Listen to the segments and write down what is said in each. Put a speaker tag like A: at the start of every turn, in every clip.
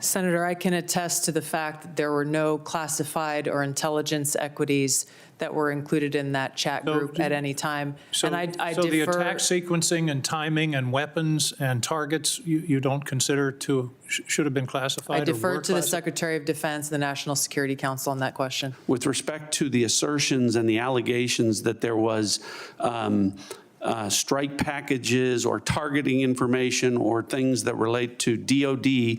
A: Senator, I can attest to the fact that there were no classified or intelligence equities that were included in that chat group at any time.
B: So,
A: and I
B: so the
A: defer,
B: attack sequencing and timing and weapons and targets you don't consider should have been classified?
A: I defer to the
B: classified?
A: Secretary of Defense, the National Security Council on that question.
C: With respect to the assertions and the allegations that there was strike packages or targeting information or things that relate to DOD,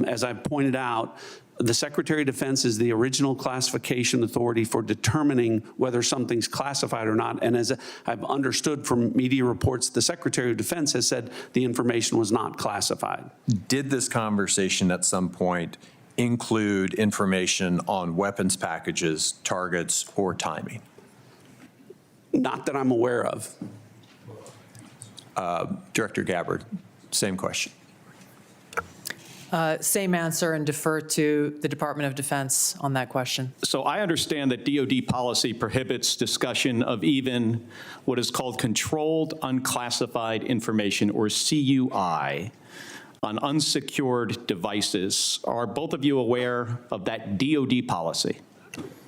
C: as I've pointed out, the Secretary of Defense is the original classification authority for determining whether something's classified or not. And as I've understood from media reports, the Secretary of Defense has said the information was not classified.
D: Did this conversation at some point include information on weapons packages, targets, or timing?
C: Not that I'm aware of.
D: Director Gabbard, same question.
A: Same answer, and defer to the Department of Defense on that question.
E: So I understand that DoD policy prohibits discussion of even what is called controlled unclassified information, or CUI, on unsecured devices. Are both of you aware of that DoD policy?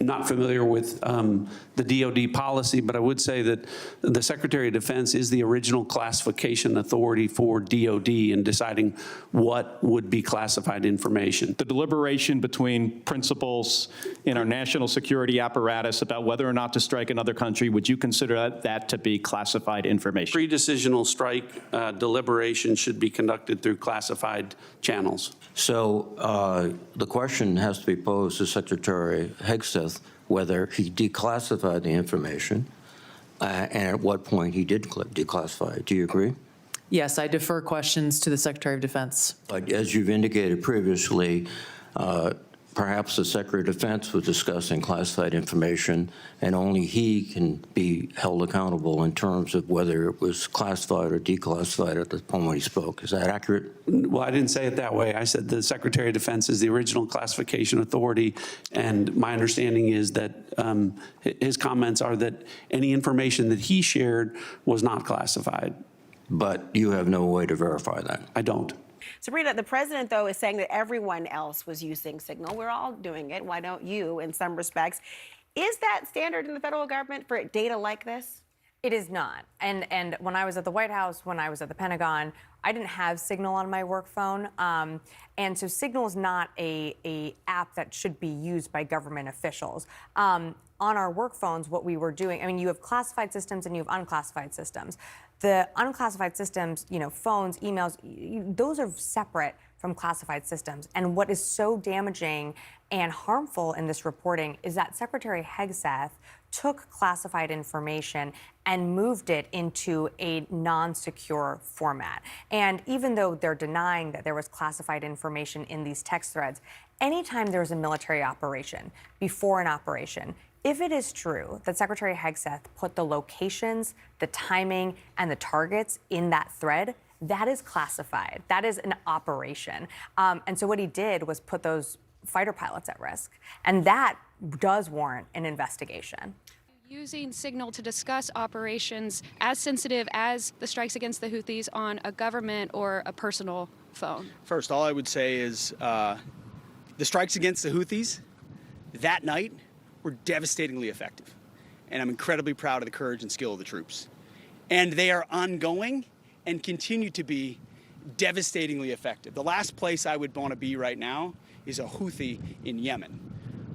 C: Not familiar with the DOD policy, but I would say that the Secretary of Defense is the original classification authority for DOD in deciding what would be classified information.
E: The deliberation between principals in our national security apparatus about whether or not to strike another country, would you consider that to be classified information?
C: Pre-decisional strike deliberation should be conducted through classified channels.
F: So the question has to be posed to Secretary Hegseth whether he declassified the information and at what point he did declassify it. Do you agree?
A: Yes, I defer questions to the Secretary of Defense.
F: But as you've indicated previously, perhaps the Secretary of Defense was discussing classified information, and only he can be held accountable in terms of whether it was classified or declassified at the point when he spoke. Is that accurate?
C: Well, I didn't say it that way. I said the Secretary of Defense is the original classification authority, and my understanding is that his comments are that any information that he shared was not classified.
F: But you have no way to verify that.
C: I don't.
G: Sabrina, the president, though, is saying that everyone else was using Signal. We're all doing it. Why don't you, in some respects? Is that standard in the federal government for data like this?
H: It is not. And when I was at the White House, when I was at the Pentagon, I didn't have Signal on my work phone. And so Signal is not a app that should be used by government officials. On our work phones, what we were doing, I mean, you have classified systems and you have unclassified systems. The unclassified systems, you know, phones, emails, those are separate from classified systems. And what is so damaging and harmful in this reporting is that Secretary Hegseth took classified information and moved it into a non-secure format. And even though they're denying that there was classified information in these text threads, anytime there's a military operation, before an operation, if it is true that Secretary Hegseth put the locations, the timing, and the targets in that thread, that is classified. That is an operation. And so what he did was put those fighter pilots at risk. And that does warrant an investigation.
I: Using Signal to discuss operations as sensitive as the strikes against the Houthis on a government or a personal phone?
J: First, all I would say is the strikes against the Houthis that night were devastatingly effective. And I'm incredibly proud of the courage and skill of the troops. And they are ongoing and continue to be devastatingly effective. The last place I would want to be right now is a Houthi in Yemen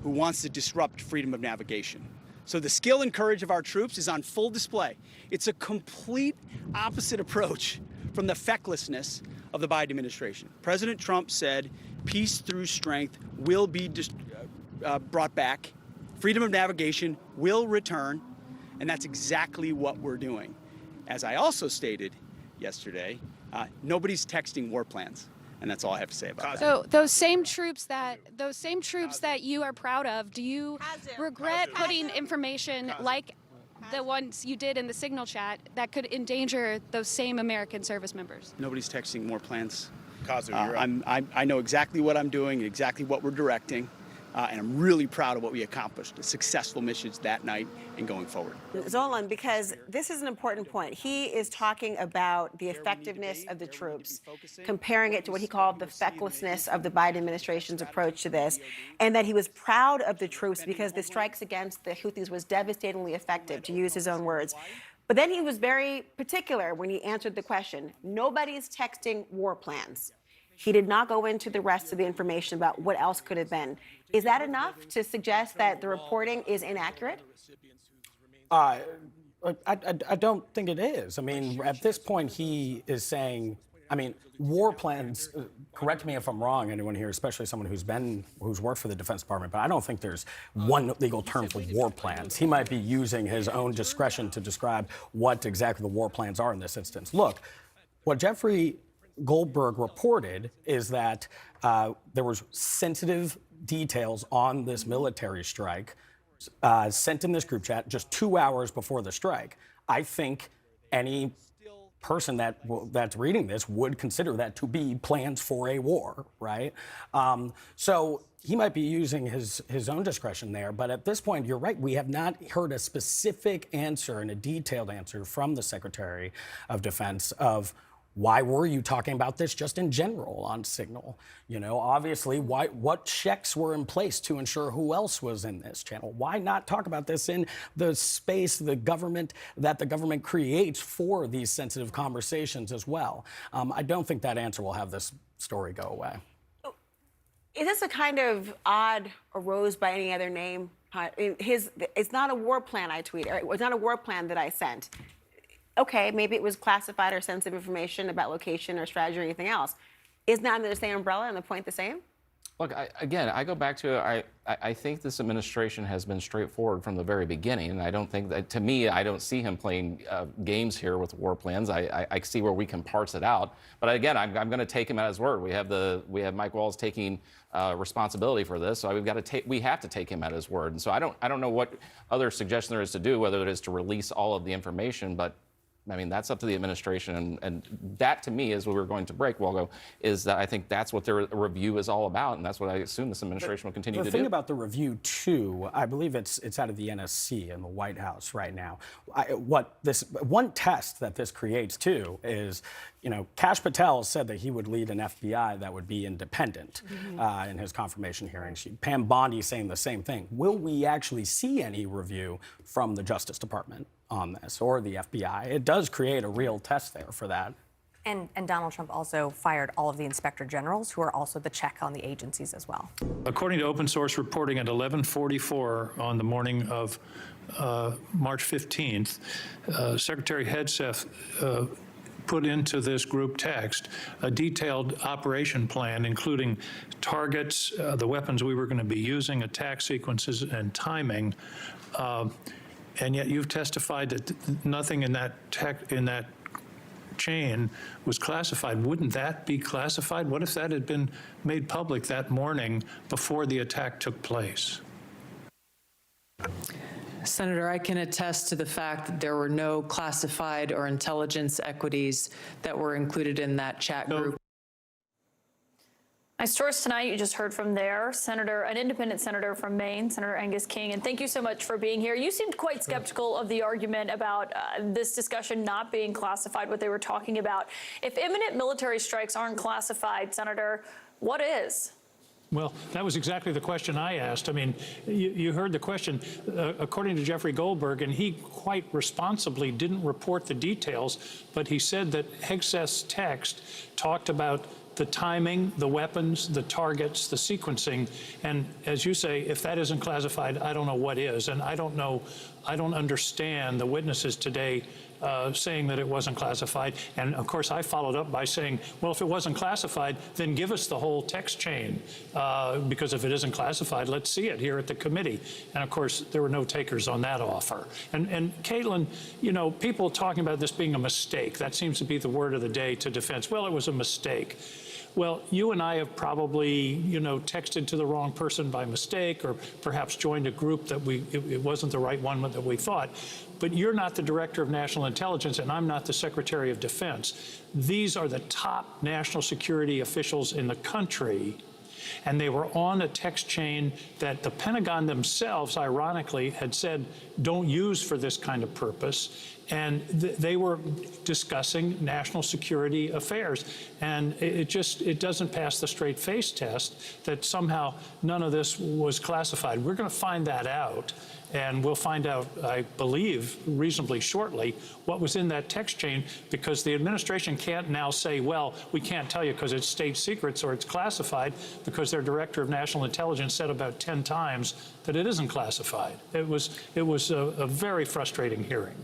J: who wants to disrupt freedom of navigation. So the skill and courage of our troops is on full display. It's a complete opposite approach from the fecklessness of the Biden administration. President Trump said peace through strength will be brought back. Freedom of navigation will return, and that's exactly what we're doing. As I also stated yesterday, nobody's texting war plans, and that's all I have to say about that.
I: So those same troops that you are proud of, do you regret putting information like the ones you did in the Signal chat that could endanger those same American service members?
J: Nobody's texting more plans. I know exactly what I'm doing, exactly what we're directing. And I'm really proud of what we accomplished, the successful missions that night and going forward.
G: Zolan, because this is an important point. He is talking about the effectiveness of the troops, comparing it to what he called the fecklessness of the Biden administration's approach to this, and that he was proud of the troops because the strikes against the Houthis was devastatingly effective, to use his own words. But then he was very particular when he answered the question. Nobody's texting war plans. He did not go into the rest of the information about what else could have been. Is that enough to suggest that the reporting is inaccurate?
K: I don't think it is. I mean, at this point, he is saying, I mean, war plans, correct me if I'm wrong, anyone here, especially someone who's worked for the Defense Department, but I don't think there's one legal term for war plans. He might be using his own discretion to describe what exactly the war plans are in this instance. Look, what Jeffrey Goldberg reported is that there was sensitive details on this military strike sent in this group chat just 2 hours before the strike. I think any person that's reading this would consider that to be plans for a war, right? So he might be using his own discretion there, but at this point, you're right, we have not heard a specific answer and a detailed answer from the Secretary of Defense of why were you talking about this just in general on Signal? You know, obviously, what checks were in place to ensure who else was in this channel? Why not talk about this in the space that the government creates for these sensitive conversations as well? I don't think that answer will have this story go away.
G: Is this a kind of odd arose by any other name? It's not a war plan I tweeted, or it's not a war plan that I sent. Okay, maybe it was classified or sensitive information about location or strategy or anything else. Isn't that under the same umbrella and the point the same?
L: Look, I go back to, I think this administration has been straightforward from the very beginning, and I don't think that, to me, I don't see him playing games here with war plans. I see where we can parse it out. But again, I'm going to take him at his word. We have Mike Walls taking responsibility for this, so we have to take him at his word. And so I don't know what other suggestion there is to do, whether it is to release all of the information, but I mean, that's up to the administration, and that, to me, is what we're going to break, Walgo, is that I think that's what their review is all about, and that's what I assume this administration will continue to do.
K: The thing about the review, too, I believe it's out of the NSC in the White House right now. One test that this creates, too, is, you know, Kash Patel said that he would lead an FBI that would be independent in his confirmation hearings. Pam Bondi saying the same thing. Will we actually see any review from the Justice Department on this, or the FBI? It does create a real test there for that.
H: And Donald Trump also fired all of the inspector generals, who are also the check on the agencies as well.
B: According to open source reporting at 11:44 on the morning of March 15th, Secretary Hegseth put into this group text a detailed operation plan, including targets, the weapons we were going to be using, attack sequences, and timing. And yet you've testified that nothing in that chain was classified. Wouldn't that be classified? What if that had been made public that morning before the attack took place?
A: Senator, I can attest to the fact that there were no classified or intelligence equities that were included in that chat group.
M: My source tonight, you just heard from there, an independent senator from Maine, Senator Angus King, and thank you so much for being here. You seemed quite skeptical of the argument about this discussion not being classified, what they were talking about. If imminent military strikes aren't classified, Senator, what is?
B: Well, that was exactly the question I asked. I mean, you heard the question. According to Jeffrey Goldberg, and he quite responsibly didn't report the details, but he said that Hegseth's text talked about the timing, the weapons, the targets, the sequencing. And as you say, if that isn't classified, I don't know what is. And I don't understand the witnesses today saying that it wasn't classified. And of course, I followed up by saying, well, if it wasn't classified, then give us the whole text chain. Because if it isn't classified, let's see it here at the committee. And of course, there were no takers on that offer. And Caitlin, you know, people talking about this being a mistake, that seems to be the word of the day to defense. Well, it was a mistake. Well, you and I have probably, you know, texted to the wrong person by mistake, or perhaps joined a group that it wasn't the right one that we thought. But you're not the Director of National Intelligence, and I'm not the Secretary of Defense. These are the top national security officials in the country. And they were on a text chain that the Pentagon themselves, ironically, had said don't use for this kind of purpose. And they were discussing national security affairs. And it doesn't pass the straight face test that somehow none of this was classified. We're going to find that out. And we'll find out, I believe, reasonably shortly what was in that text chain, because the administration can't now say, well, we can't tell you because it's state secrets or it's classified, because their director of national intelligence said about 10 times that it isn't classified. It was a very frustrating hearing.